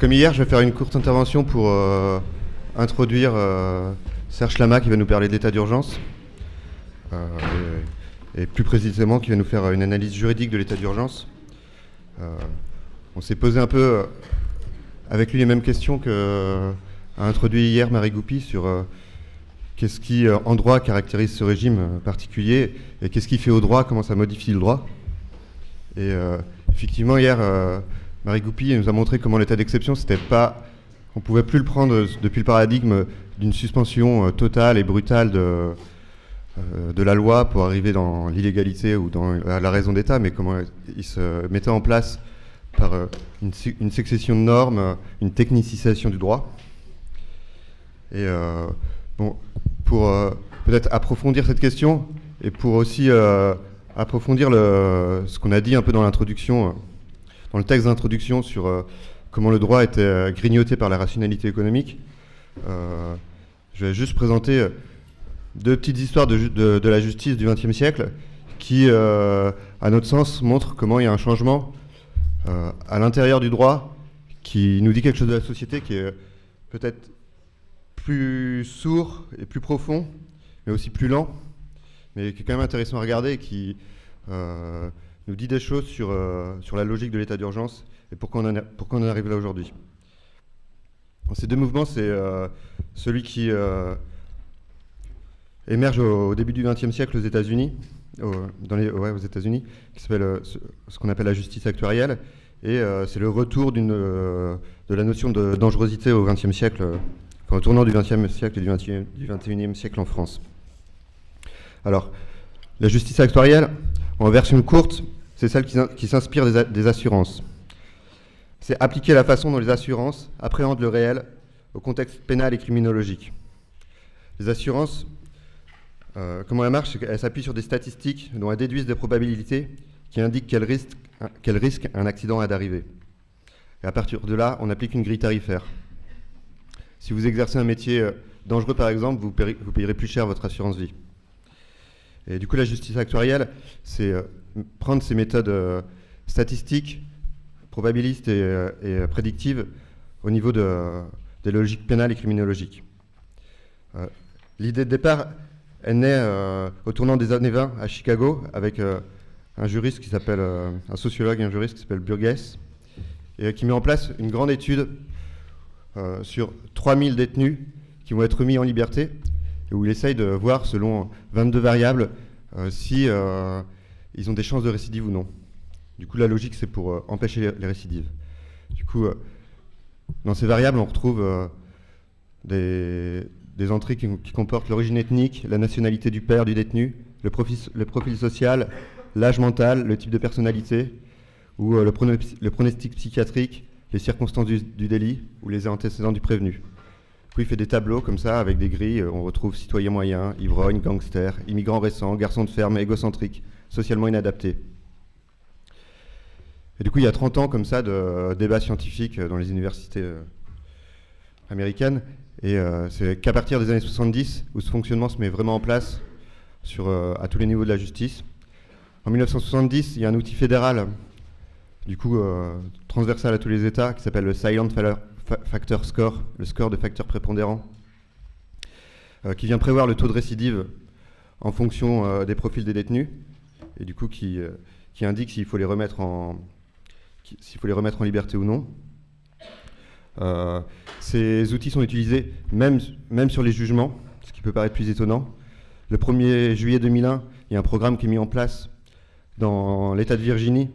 Comme hier, je vais faire une courte intervention pour introduire Serge Lama qui va nous parler d'état d'urgence et plus précisément qui va nous faire une analyse juridique de l'état d'urgence. On s'est posé un peu avec lui les mêmes questions qu'a introduit hier Marie Goupy sur qu'est-ce qui en droit caractérise ce régime particulier et qu'est-ce qui fait au droit, comment ça modifie le droit. Et effectivement hier Marie Goupy nous a montré comment l'état d'exception, c'était pas, on pouvait plus le prendre depuis le paradigme d'une suspension totale et brutale de la loi pour arriver dans l'illégalité ou dans la raison d'État, mais comment il se mettait en place par une succession de normes, une technicisation du droit. Et bon, pour peut-être approfondir cette question et pour aussi approfondir ce qu'on a dit un peu dans l'introduction, dans le texte d'introduction sur comment le droit était grignoté par la rationalité économique, je vais juste présenter deux petites histoires de la justice du XXe siècle qui, à notre sens, montrent comment il y a un changement à l'intérieur du droit qui nous dit quelque chose de la société qui est peut-être plus sourd et plus profond, mais aussi plus lent, mais qui est quand même intéressant à regarder et qui nous dit des choses sur la logique de l'état d'urgence et pourquoi on en arrive là aujourd'hui. Ces deux mouvements, c'est celui qui émerge au début du XXe siècle aux États-Unis, aux États-Unis, qui s'appelle ce qu'on appelle la justice actuarielle, et c'est le retour de la notion de dangerosité au XXe siècle, enfin, au tournant du XXe siècle et du XXIe siècle en France. Alors, la justice actuarielle, en version courte, c'est celle qui s'inspire des assurances. C'est appliquer la façon dont les assurances appréhendent le réel au contexte pénal et criminologique. Les assurances, comment elles marchent, c'est qu'elles s'appuient sur des statistiques dont elles déduisent des probabilités qui indiquent quel risque un accident a d'arriver. Et à partir de là, on applique une grille tarifaire. Si vous exercez un métier dangereux, par exemple, vous payerez plus cher votre assurance vie. Et du coup, la justice actuarielle, c'est prendre ces méthodes statistiques, probabilistes et prédictives au niveau des logiques pénales et criminologiques. L'idée de départ, elle naît au tournant des années 20 à Chicago avec un juriste qui s'appelle, un sociologue et un juriste qui s'appelle Burgess, et qui met en place une grande étude sur 3000 détenus qui vont être mis en liberté, et où il essaye de voir, selon 22 variables, si ils ont des chances de récidive ou non. Du coup, la logique, c'est pour empêcher les récidives. Du coup, dans ces variables, on retrouve des entrées qui comportent l'origine ethnique, la nationalité du père du détenu, le profil social, l'âge mental, le type de personnalité, ou le pronostic psychiatrique, les circonstances du délit ou les antécédents du prévenu. Puis il fait des tableaux comme ça, avec des grilles. On retrouve citoyen moyen, ivrogne, gangster, immigrant récent, garçon de ferme, égocentrique, socialement inadapté. Et du coup, il y a 30 ans comme ça de débats scientifiques dans les universités américaines. Et c'est qu'à partir des années 70 où ce fonctionnement se met vraiment en place à tous les niveaux de la justice. En 1970, il y a un outil fédéral, du coup transversal à tous les États, qui s'appelle le Silent Factor Score, le score de facteurs prépondérants, qui vient prévoir le taux de récidive en fonction des profils des détenus, et du coup qui indique s'il faut les remettre en liberté ou non. Ces outils sont utilisés même sur les jugements, ce qui peut paraître plus étonnant. Le 1er juillet 2001, il y a un programme qui est mis en place dans l'État de Virginie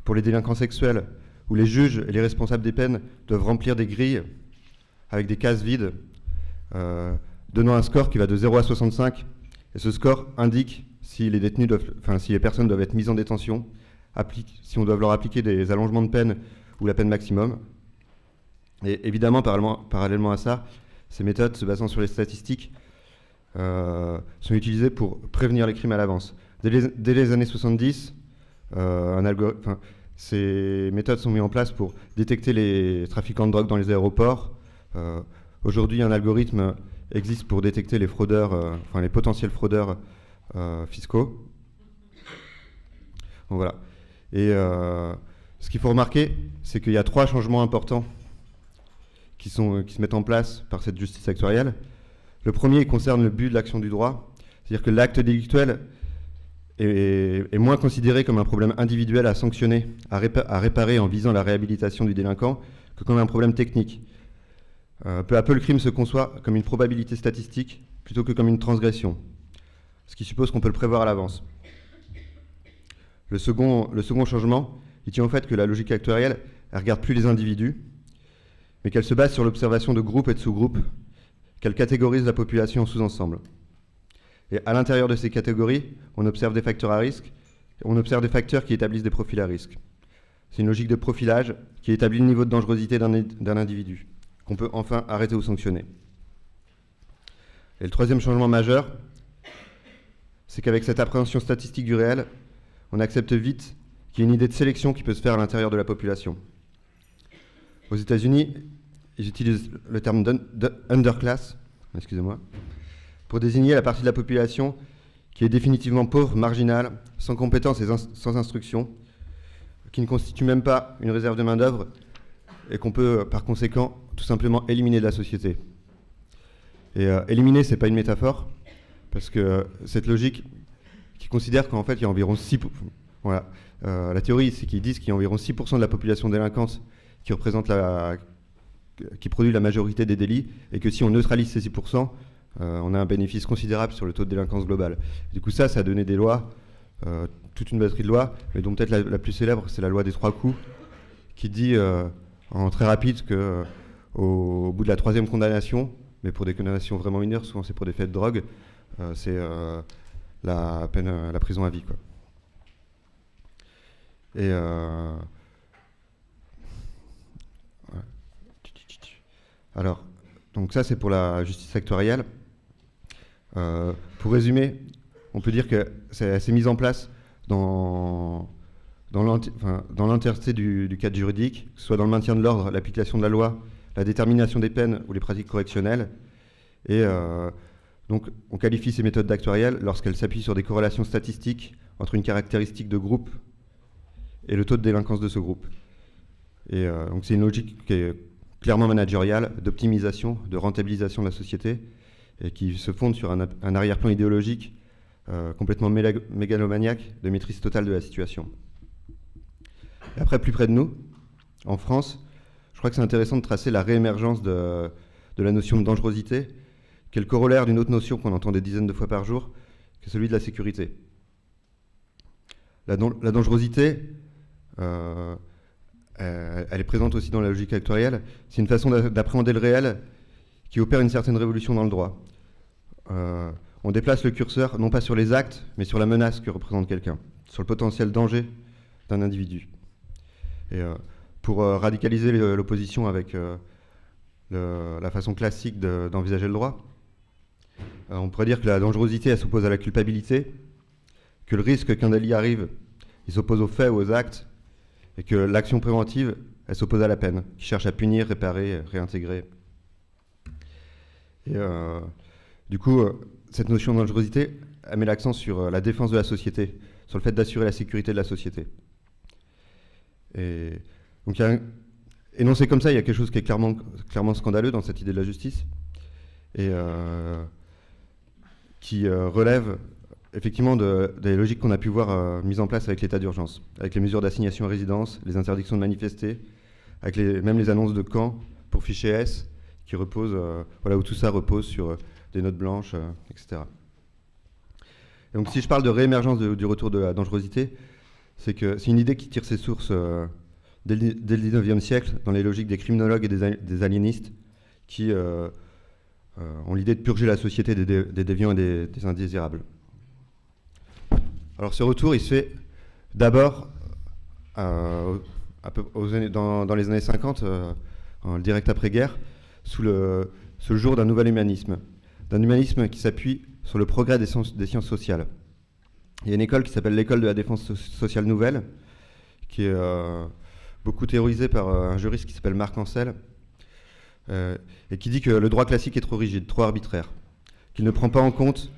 pour les délinquants sexuels, où les juges et les responsables des peines doivent remplir des grilles avec des cases vides, donnant un score qui va de 0 à 65. Et ce score indique si les personnes doivent être mises en détention, si on doit leur appliquer des allongements de peine ou la peine maximum. Et évidemment, parallèlement à ça, ces méthodes, se basant sur les statistiques, sont utilisées pour prévenir les crimes à l'avance. Dès les années 70, ces méthodes sont mises en place pour détecter les trafiquants de drogue dans les aéroports. Aujourd'hui, un algorithme existe pour détecter les fraudeurs, les potentiels fraudeurs fiscaux. Bon, voilà. Et ce qu'il faut remarquer, c'est qu'il y a 3 changements importants qui se mettent en place par cette justice actuarielle. Le premier concerne le but de l'action du droit, c'est-à-dire que l'acte délictuel est moins considéré comme un problème individuel à sanctionner, à réparer en visant la réhabilitation du délinquant, que comme un problème technique. Peu à peu, le crime se conçoit comme une probabilité statistique plutôt que comme une transgression, ce qui suppose qu'on peut le prévoir à l'avance. Le second changement, il tient au fait que la logique actuarielle, elle ne regarde plus les individus, mais qu'elle se base sur l'observation de groupes et de sous-groupes, qu'elle catégorise la population en sous-ensembles. Et à l'intérieur de ces catégories, on observe des facteurs à risque, on observe des facteurs qui établissent des profils à risque. C'est une logique de profilage qui établit le niveau de dangerosité d'un individu, qu'on peut enfin arrêter ou sanctionner. Et le troisième changement majeur, c'est qu'avec cette appréhension statistique du réel, on accepte vite qu'il y ait une idée de sélection qui peut se faire à l'intérieur de la population. Aux États-Unis, ils utilisent le terme underclass, excusez-moi, pour désigner la partie de la population qui est définitivement pauvre, marginale, sans compétences et sans instruction, qui ne constitue même pas une réserve de main-d'œuvre et qu'on peut, par conséquent, tout simplement éliminer de la société. Et éliminer, ce n'est pas une métaphore, parce que cette logique qui considère qu'en fait, il y a environ 6%. Voilà. La théorie, c'est qu'ils disent qu'il y a environ 6% de la population délinquante qui représente qui produit la majorité des délits, et que si on neutralise ces 6%, on a un bénéfice considérable sur le taux de délinquance globale. Du coup, ça a donné des lois, toute une batterie de lois, mais dont peut-être la plus célèbre, c'est la loi des 3 coups, qui dit en très rapide qu'au bout de la 3e condamnation, mais pour des condamnations vraiment mineures, souvent c'est pour des faits de drogue, c'est la prison à vie, quoi. Et alors, donc ça c'est pour la justice actuarielle. Pour résumer, on peut dire que c'est mise en place dans l'entièreté du cadre juridique, que ce soit dans le maintien de l'ordre, l'application de la loi, la détermination des peines ou les pratiques correctionnelles. Et donc on qualifie ces méthodes actuarielles lorsqu'elles s'appuient sur des corrélations statistiques entre une caractéristique de groupe et le taux de délinquance de ce groupe. Et donc c'est une logique qui est clairement managériale, d'optimisation, de rentabilisation de la société, et qui se fonde sur un arrière-plan idéologique complètement mégalomaniaque de maîtrise totale de la situation. Et après, plus près de nous, en France, je crois que c'est intéressant de tracer la réémergence de la notion de dangerosité, qui est le corollaire d'une autre notion qu'on entend des dizaines de fois par jour, qui est celui de la sécurité. La dangerosité, elle est présente aussi dans la logique actuarielle. C'est une façon d'appréhender le réel qui opère une certaine révolution dans le droit. On déplace le curseur non pas sur les actes, mais sur la menace que représente quelqu'un, sur le potentiel danger d'un individu. Et pour radicaliser l'opposition avec la façon classique d'envisager le droit, on pourrait dire que la dangerosité, elle s'oppose à la culpabilité, que le risque qu'un délit arrive, il s'oppose aux faits ou aux actes, et que l'action préventive, elle s'oppose à la peine, qui cherche à punir, réparer, réintégrer. Et du coup, cette notion de dangerosité, elle met l'accent sur la défense de la société, sur le fait d'assurer la sécurité de la société. Et donc, énoncé comme ça, il y a quelque chose qui est clairement scandaleux dans cette idée de la justice, et qui relève effectivement des logiques qu'on a pu voir mises en place avec l'état d'urgence, avec les mesures d'assignation à résidence, les interdictions de manifester, avec même les annonces de camps pour fichier S, qui reposent, où tout ça repose sur des notes blanches, etc. Et donc si je parle de réémergence du retour de la dangerosité, c'est une idée qui tire ses sources dès le 19e siècle dans les logiques des criminologues et des aliénistes qui ont l'idée de purger la société des déviants et des indésirables. Alors ce retour, il se fait d'abord dans les années 50, direct après-guerre, sous le jour d'un nouvel humanisme qui s'appuie sur le progrès des sciences sociales. Il y a une école qui s'appelle l'école de la défense sociale nouvelle, qui est beaucoup théorisée par un juriste qui s'appelle Marc Ancel, et qui dit que le droit classique est trop rigide, trop arbitraire, qu'il ne prend pas en compte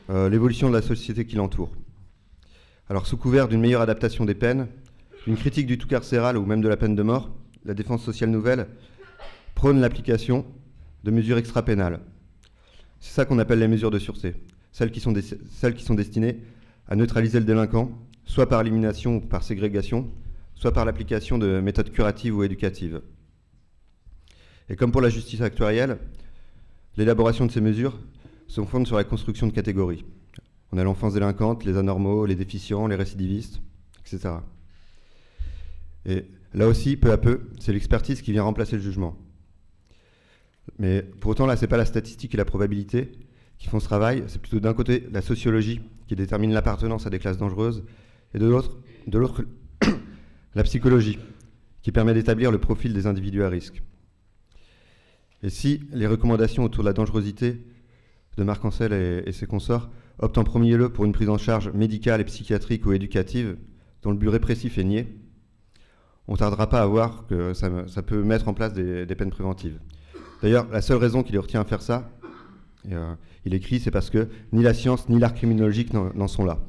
l'évolution de la société qui l'entoure. Alors, sous couvert d'une meilleure adaptation des peines, d'une critique du tout carcéral ou même de la peine de mort, la défense sociale nouvelle prône l'application de mesures extra-pénales. C'est ça qu'on appelle les mesures de sûreté, celles qui sont destinées à neutraliser le délinquant, soit par élimination ou par ségrégation, soit par l'application de méthodes curatives ou éducatives. Et comme pour la justice actuarielle, l'élaboration de ces mesures se fonde sur la construction de catégories. On a l'enfance délinquante, les anormaux, les déficients, les récidivistes, etc. Et là aussi, peu à peu, c'est l'expertise qui vient remplacer le jugement. Mais pour autant, là, ce n'est pas la statistique et la probabilité qui font ce travail, c'est plutôt d'un côté la sociologie qui détermine l'appartenance à des classes dangereuses, et de l'autre la psychologie qui permet d'établir le profil des individus à risque. Et si les recommandations autour de la dangerosité de Marc Ancel et ses consorts optent en premier lieu pour une prise en charge médicale et psychiatrique ou éducative dont le but répressif est nié, on ne tardera pas à voir que ça peut mettre en place des peines préventives. D'ailleurs, la seule raison qui les retient à faire ça, il écrit, c'est parce que ni la science ni l'art criminologique n'en sont là.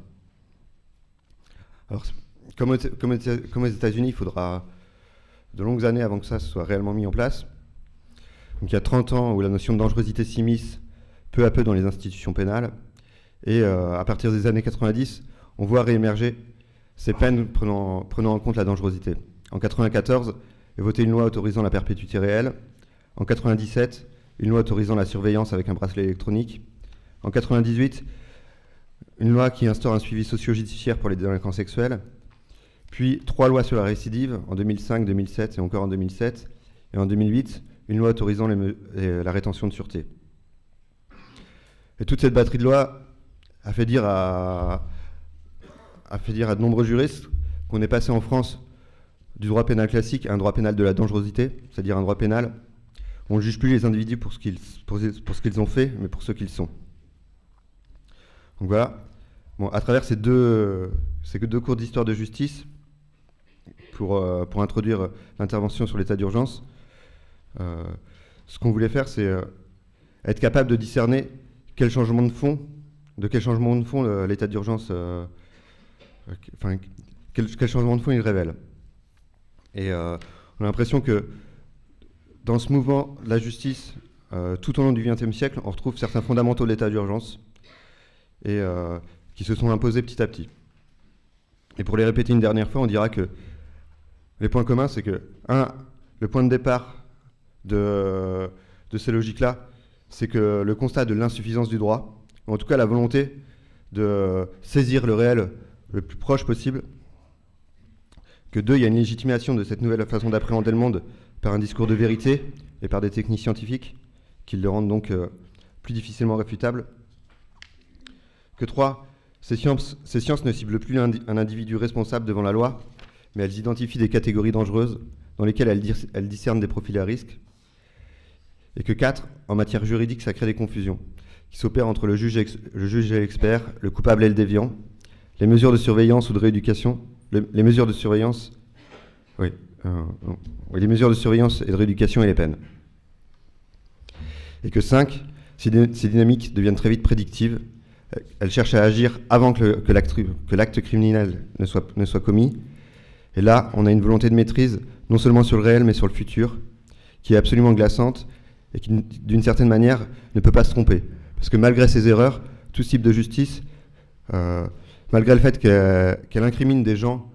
Alors, comme aux États-Unis, il faudra de longues années avant que ça soit réellement mis en place. Donc il y a 30 ans où la notion de dangerosité s'immisce peu à peu dans les institutions pénales. Et à partir des années 90, on voit réémerger ces peines prenant en compte la dangerosité. En 1994 est votée une loi autorisant la perpétuité réelle. En 1997, une loi autorisant la surveillance avec un bracelet électronique. En 1998, une loi qui instaure un suivi socio-judiciaire pour les délinquants sexuels. Puis 3 lois sur la récidive, en 2005, 2007 et encore en 2007. Et en 2008, une loi autorisant la rétention de sûreté. Et toute cette batterie de lois a fait dire à de nombreux juristes qu'on est passé en France du droit pénal classique à un droit pénal de la dangerosité, c'est-à-dire un droit pénal où on ne juge plus les individus pour ce qu'ils ont fait, mais pour ce qu'ils sont. Donc voilà. Bon, à travers ces deux cours d'histoire de justice, pour introduire l'intervention sur l'état d'urgence, ce qu'on voulait faire, c'est être capable de discerner de quel changement de fond l'état d'urgence, quel changement de fond il révèle. Et on a l'impression que dans ce mouvement de la justice, tout au long du XXe siècle, on retrouve certains fondamentaux de l'état d'urgence et qui se sont imposés petit à petit. Et pour les répéter une dernière fois, on dira que les points communs, c'est que, le point de départ de ces logiques-là, c'est que le constat de l'insuffisance du droit, ou en tout cas la volonté de saisir le réel le plus proche possible, que 2, il y a une légitimation de cette nouvelle façon d'appréhender le monde par un discours de vérité et par des techniques scientifiques qui le rendent donc plus difficilement réfutable, que 3, ces sciences ne ciblent plus un individu responsable devant la loi, mais elles identifient des catégories dangereuses dans lesquelles elles discernent des profils à risque, et que 4, en matière juridique, ça crée des confusions qui s'opèrent entre le juge et l'expert, le coupable et le déviant, les mesures de surveillance ou de rééducation, les mesures de surveillance, les mesures de surveillance et de rééducation et les peines. Et que 5, ces dynamiques deviennent très vite prédictives. Elles cherchent à agir avant que l'acte criminel ne soit commis. Et là, on a une volonté de maîtrise, non seulement sur le réel, mais sur le futur, qui est absolument glaçante et qui, d'une certaine manière, ne peut pas se tromper. Parce que malgré ces erreurs, tout type de justice, malgré le fait qu'elle incrimine des gens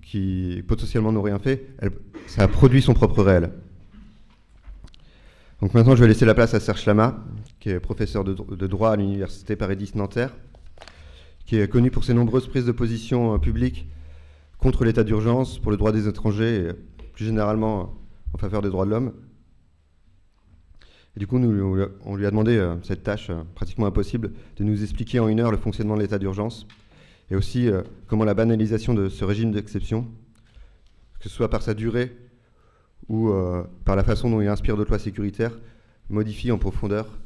qui potentiellement n'ont rien fait, ça a produit son propre réel. Donc maintenant, je vais laisser la place à Serge Lama, qui est professeur de droit à l'université Paris X Nanterre, qui est connu pour ses nombreuses prises de position publiques contre l'état d'urgence, pour le droit des étrangers et plus généralement en faveur des droits de l'homme. Et du coup, on lui a demandé cette tâche pratiquement impossible de nous expliquer en 1 heure le fonctionnement de l'état d'urgence et aussi comment la banalisation de ce régime d'exception, que ce soit par sa durée ou par la façon dont il inspire d'autres lois sécuritaires, modifie en profondeur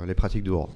les pratiques du droit.